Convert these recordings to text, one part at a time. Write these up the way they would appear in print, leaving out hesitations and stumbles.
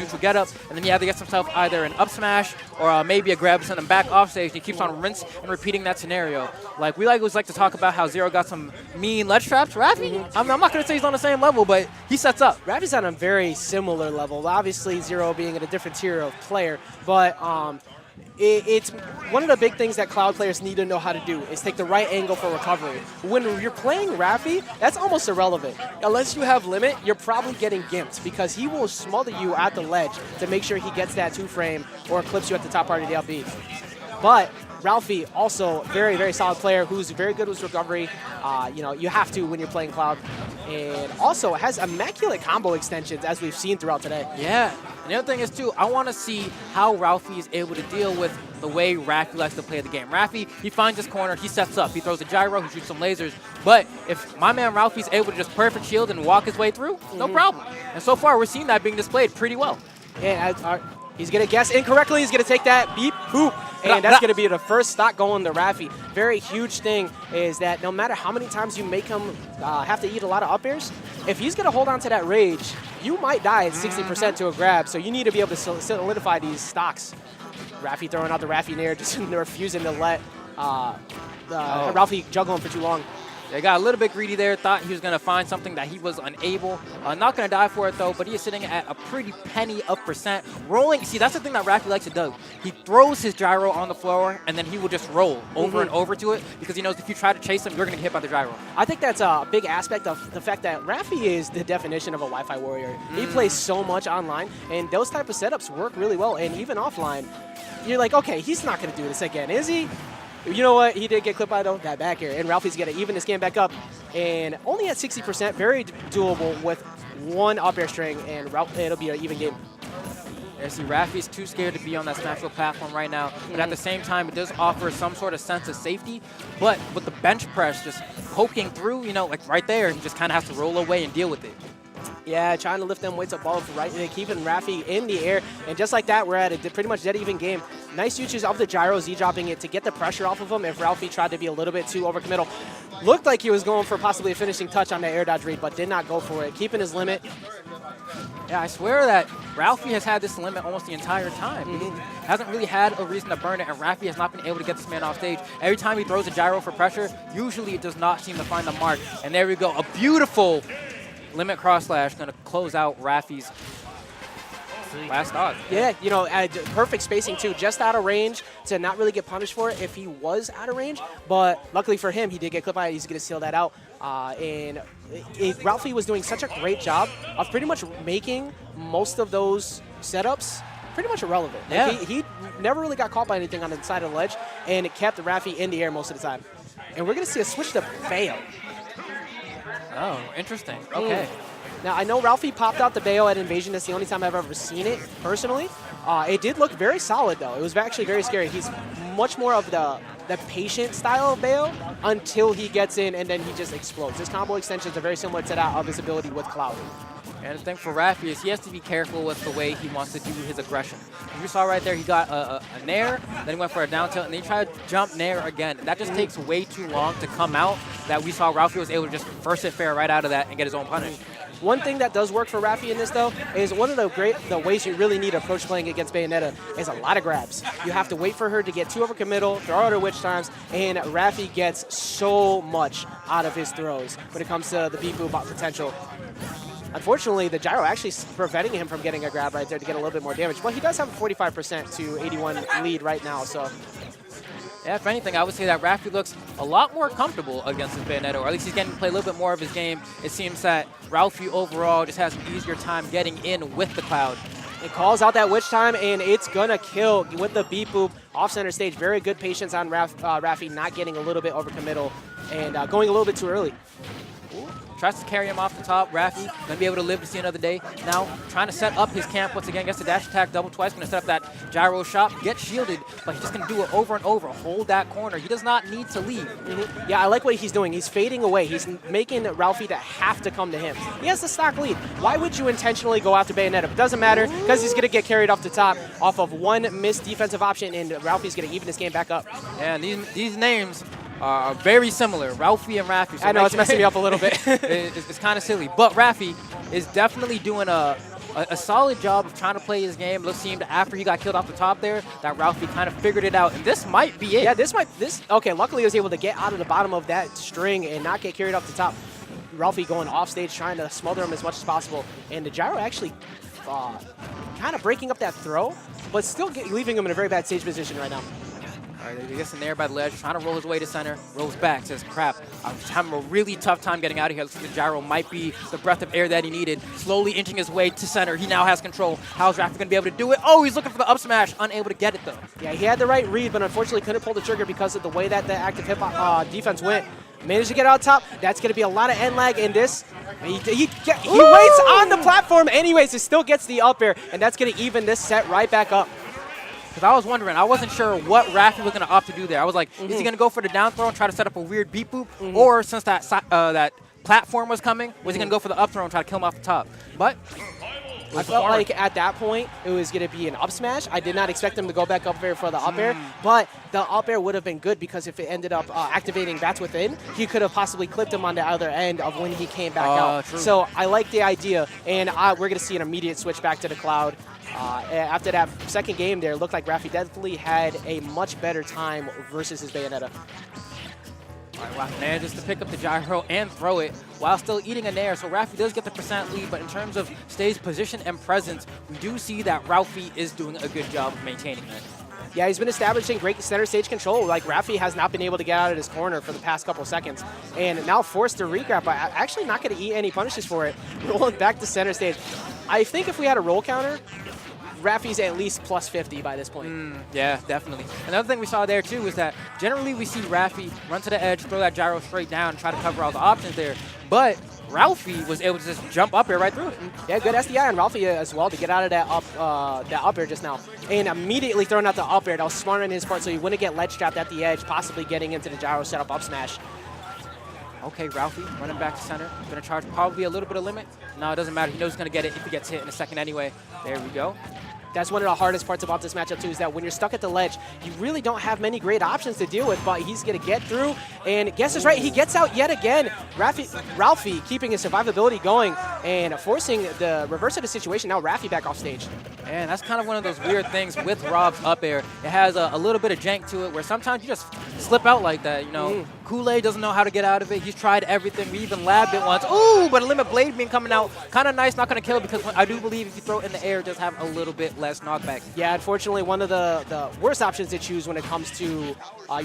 neutral get up, and then he either gets himself either an up smash or maybe a grab to send him back off stage. And he keeps on rinse and repeating that scenario. Like, we always like to talk about how Zero got some mean ledge traps. Raffi, I'm not going to say he's on the same level, but he sets up. Raffi's on a very similar level. Obviously, Zero being at a different tier of player, but it's one of the big things that Cloud players need to know how to do is take the right angle for recovery. When you're playing Raffi, that's almost irrelevant. Unless you have limit, you're probably getting gimped because he will smother you at the ledge to make sure he gets that 2-frame or clips you at the top part of the LB. But Ralphie, also very, very solid player who's very good with recovery. You know, you have to when you're playing Cloud. And also has immaculate combo extensions, as we've seen throughout today. Yeah. And the other thing is, too, I want to see how Ralphie is able to deal with the way Raffi likes to play the game. Raffi, he finds his corner, he sets up, he throws a gyro, he shoots some lasers. But if my man Ralphie's able to just perfect shield and walk his way through, no problem. And so far, we're seeing that being displayed pretty well. Yeah, he's going to guess incorrectly. He's going to take that beep, boop. And that's going to be the first stock going to Raffi. Very huge thing is that no matter how many times you make him have to eat a lot of up airs, if he's going to hold on to that rage, you might die at 60% to a grab. So you need to be able to solidify these stocks. Raffi throwing out the Raffi Nair, just refusing to let Ralphie juggle him for too long. They got a little bit greedy there, thought he was going to find something that he was unable. Not going to die for it, though, but he is sitting at a pretty penny of percent. Rolling, see, that's the thing that Raffi likes to do. He throws his gyro on the floor, and then he will just roll over and over to it, because he knows if you try to chase him, you're going to get hit by the gyro. I think that's a big aspect of the fact that Raffi is the definition of a Wi-Fi warrior. He plays so much online, and those type of setups work really well, and even offline. You're like, okay, he's not going to do this again, is he? You know what? He did get clipped by, though, that back air. And Ralphie's going to even this game back up. And only at 60%, very doable with one up air string, and it'll be an even game. Yeah, see, Raffi's too scared to be on that Smash Bros. Platform right now. But at the same time, it does offer some sort of sense of safety. But with the bench press just poking through, you know, like right there, he just kind of has to roll away and deal with it. Yeah, trying to lift them weights above, right, and keeping Raffi in the air. And just like that, we're at a pretty much dead even game. Nice usage of the gyro, Z-dropping it to get the pressure off of him if Ralphie tried to be a little bit too overcommittal. Looked like he was going for possibly a finishing touch on that air dodge read, but did not go for it, keeping his limit. Yeah, I swear that Ralphie has had this limit almost the entire time. He hasn't really had a reason to burn it, and Raffi has not been able to get this man off stage. Every time he throws a gyro for pressure, usually it does not seem to find the mark. And there we go, a beautiful limit cross slash going to close out Raffi's last stock. Yeah, you know, perfect spacing too, just out of range to not really get punished for it if he was out of range. But luckily for him, he did get clipped by it. He's going to seal that out. And Ralphie was doing such a great job of pretty much making most of those setups pretty much irrelevant. Yeah. Like he never really got caught by anything on the side of the ledge, and it kept Raffi in the air most of the time. And we're going to see a switch to Bayo. Oh, interesting. Okay. Now, I know Ralphie popped out the Bayo at Invasion. That's the only time I've ever seen it, personally. It did look very solid, though. It was actually very scary. He's much more of the patient style of Bayo until he gets in, and then he just explodes. His combo extensions are very similar to that of his ability with Cloud. And the thing for Raffi is he has to be careful with the way he wants to do his aggression. As you saw right there, he got a nair, then he went for a down tilt, and then he tried to jump nair again. And that just takes way too long to come out that we saw Ralphie was able to just first hit fair right out of that and get his own punish. One thing that does work for Raffi in this, though, is one of the ways you really need to approach playing against Bayonetta is a lot of grabs. You have to wait for her to get too overcommittal, throw out her witch times, and Raffi gets so much out of his throws when it comes to the beat boop potential. Unfortunately, the gyro actually preventing him from getting a grab right there to get a little bit more damage. But he does have a 45% to 81 lead right now, so... Yeah, if anything, I would say that Raffi looks a lot more comfortable against his Bayonetta, or at least he's getting to play a little bit more of his game. It seems that Ralphie overall just has an easier time getting in with the Cloud. It calls out that witch time, and it's going to kill with the beat boop off center stage. Very good patience on Raffi, not getting a little bit overcommittal and going a little bit too early. Tries to carry him off the top. Raffi going to be able to live to see another day. Now trying to set up his camp once again. Gets the dash attack double twice. Going to set up that gyro shot. Get shielded, but he's just going to do it over and over. Hold that corner. He does not need to leave. Yeah, I like what he's doing. He's fading away. He's making Ralphie to have to come to him. He has the stock lead. Why would you intentionally go after Bayonetta? It doesn't matter because he's going to get carried off the top off of one missed defensive option, and Ralphie's going to even this game back up. Yeah, and these names are very similar, Ralphie and Raffi. So I know, it's messing me up a little bit. It's kind of silly. But Raffi is definitely doing a a solid job of trying to play his game. It seemed after he got killed off the top there that Ralphie kind of figured it out, and this might be it. Yeah, okay, luckily he was able to get out of the bottom of that string and not get carried off the top. Ralphie going off stage, trying to smother him as much as possible, and the gyro actually kind of breaking up that throw, but still leaving him in a very bad stage position right now. All right, he gets in there by the ledge, trying to roll his way to center, rolls back, says, crap, I'm having a really tough time getting out of here. Looks like the gyro might be the breath of air that he needed. Slowly inching his way to center. He now has control. How's Raffi going to be able to do it? Oh, he's looking for the up smash, unable to get it, though. Yeah, he had the right read, but unfortunately couldn't pull the trigger because of the way that the active hip defense went. Managed to get out top. That's going to be a lot of end lag in this. He waits on the platform anyways. He still gets the up air, and that's going to even this set right back up. Because I was wondering, I wasn't sure what Raffi was going to opt to do there. I was like, is he going to go for the down throw and try to set up a weird beat boop? Or since that platform was coming, was he going to go for the up throw and try to kill him off the top? But I felt like at that point it was going to be an up smash. I did not expect him to go back up air for the up air, but the up air would have been good because if it ended up activating Bats Within, he could have possibly clipped him on the other end of when he came back out. True. So I like the idea, and we're going to see an immediate switch back to the Cloud. After that second game there, it looked like Raffi definitely had a much better time versus his Bayonetta. All right, Raffi manages to pick up the gyro and throw it while still eating a nair. So Raffi does get the percent lead, but in terms of stage position and presence, we do see that Ralphie is doing a good job of maintaining it. Yeah, he's been establishing great center stage control. Like, Raffi has not been able to get out of his corner for the past couple seconds. And now forced to regrab, but actually not going to eat any punishes for it. Rolling back to center stage. I think if we had a roll counter, Raffi's at least plus 50 by this point. Yeah, definitely. Another thing we saw there, too, is that generally we see Raffi run to the edge, throw that gyro straight down, and try to cover all the options there. But Ralphie was able to just jump up here right through it. Yeah, good SDI on Ralphie as well to get out of that up air just now. And immediately throwing out the up air. That was smart on his part so he wouldn't get ledge trapped at the edge, possibly getting into the gyro setup up smash. Okay, Ralphie running back to center. Going to charge probably a little bit of limit. No, it doesn't matter. He knows he's going to get it if he gets hit in a second anyway. There we go. That's one of the hardest parts about this matchup, too, is that when you're stuck at the ledge, you really don't have many great options to deal with, but he's going to get through. And guess is right, he gets out yet again. Ralphie keeping his survivability going and forcing the reverse of the situation. Now Raffi back off stage. And that's kind of one of those weird things with Rob's up air. It has a little bit of jank to it where sometimes you just slip out like that, you know. Kool-Aid doesn't know how to get out of it. He's tried everything. We even labbed it once. Ooh, but a limit blade beam coming out. Kind of nice, not going to kill because I do believe if you throw it in the air, it does have a little bit less knockback. Yeah, unfortunately, one of the worst options to choose when it comes to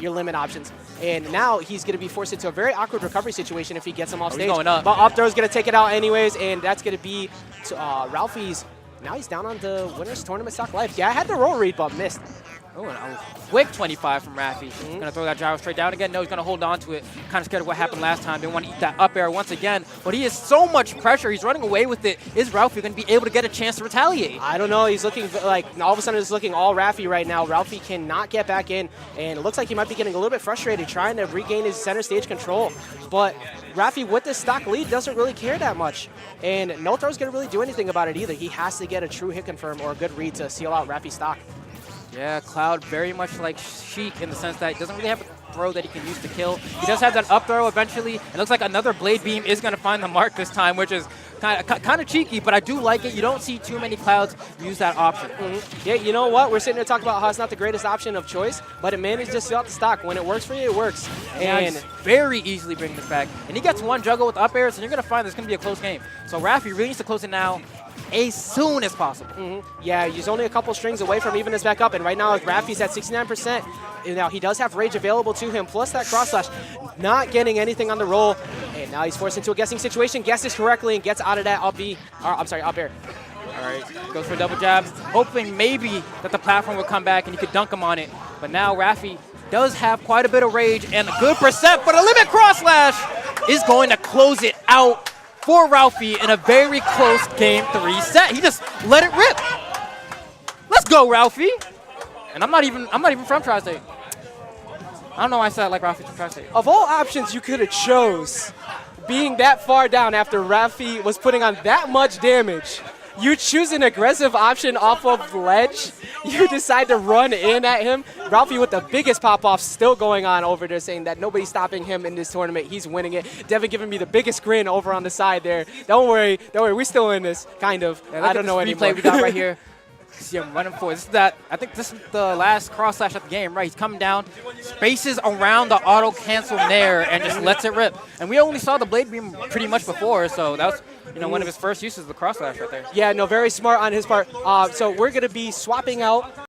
your limit options. And now he's going to be forced into a very awkward recovery situation if he gets him off stage. He's going up. But up throw is going to take it out anyways, and that's going to be Ralphie's. Now he's down on the winner's tournament stock life. Yeah, I had the roll read, but missed. Oh, and a quick 25 from Raffi. Going to throw that gyro straight down again. No, he's going to hold on to it. Kind of scared of what happened last time. Didn't want to eat that up air once again. But he has so much pressure. He's running away with it. Is Ralphie going to be able to get a chance to retaliate? I don't know. He's looking like all of a sudden it's looking all Raffi right now. Ralphie cannot get back in. And it looks like he might be getting a little bit frustrated trying to regain his center stage control. But Raffi with this stock lead doesn't really care that much. And no throw's going to really do anything about it either. He has to get a true hit confirm or a good read to seal out Raffi's stock. Yeah, Cloud very much like Sheik in the sense that he doesn't really have a throw that he can use to kill. He does have that up throw eventually. It looks like another blade beam is going to find the mark this time, which is kind of cheeky, but I do like it. You don't see too many Clouds use that option. Yeah, you know what? We're sitting here talking about how it's not the greatest option of choice, but it managed to seal out the stock. When it works for you, it works. And very easily bring this back. And he gets one juggle with up airs, and you're going to find this is going to be a close game. So Raffi really needs to close it now as soon as possible. Yeah, he's only a couple strings away from even this back up, and right now Raffi's at 69%. And now he does have Rage available to him, plus that cross slash. Not getting anything on the roll, and now he's forced into a guessing situation, guesses correctly, and gets out of that up air. All right, goes for a double jab, hoping maybe that the platform would come back and he could dunk him on it. But now Raffi does have quite a bit of rage and a good percent, but a limit cross slash is going to close it out for Ralphie in a very close game 3 set. He just let it rip. Let's go, Ralphie. And I'm not even from Tri-State. I don't know why I said like Ralphie's from Tri-State. Of all options you could have chose, being that far down after Raffi was putting on that much damage, You choose an aggressive option off of ledge. You decide to run in at him. Ralphie with the biggest pop-off still going on over there, saying that nobody's stopping him in this tournament. He's winning it. Devin giving me the biggest grin over on the side there. Don't worry, we're still in this, kind of. Yeah, I don't know anymore. anymore. We got right here. See him running for this is that. I think this is the last cross slash of the game, right? He's coming down, spaces around the auto cancel nair, and just lets it rip. And we only saw the blade beam pretty much before, so that was one of his first uses of the cross slash right there. Yeah, no, very smart on his part. So we're gonna be swapping out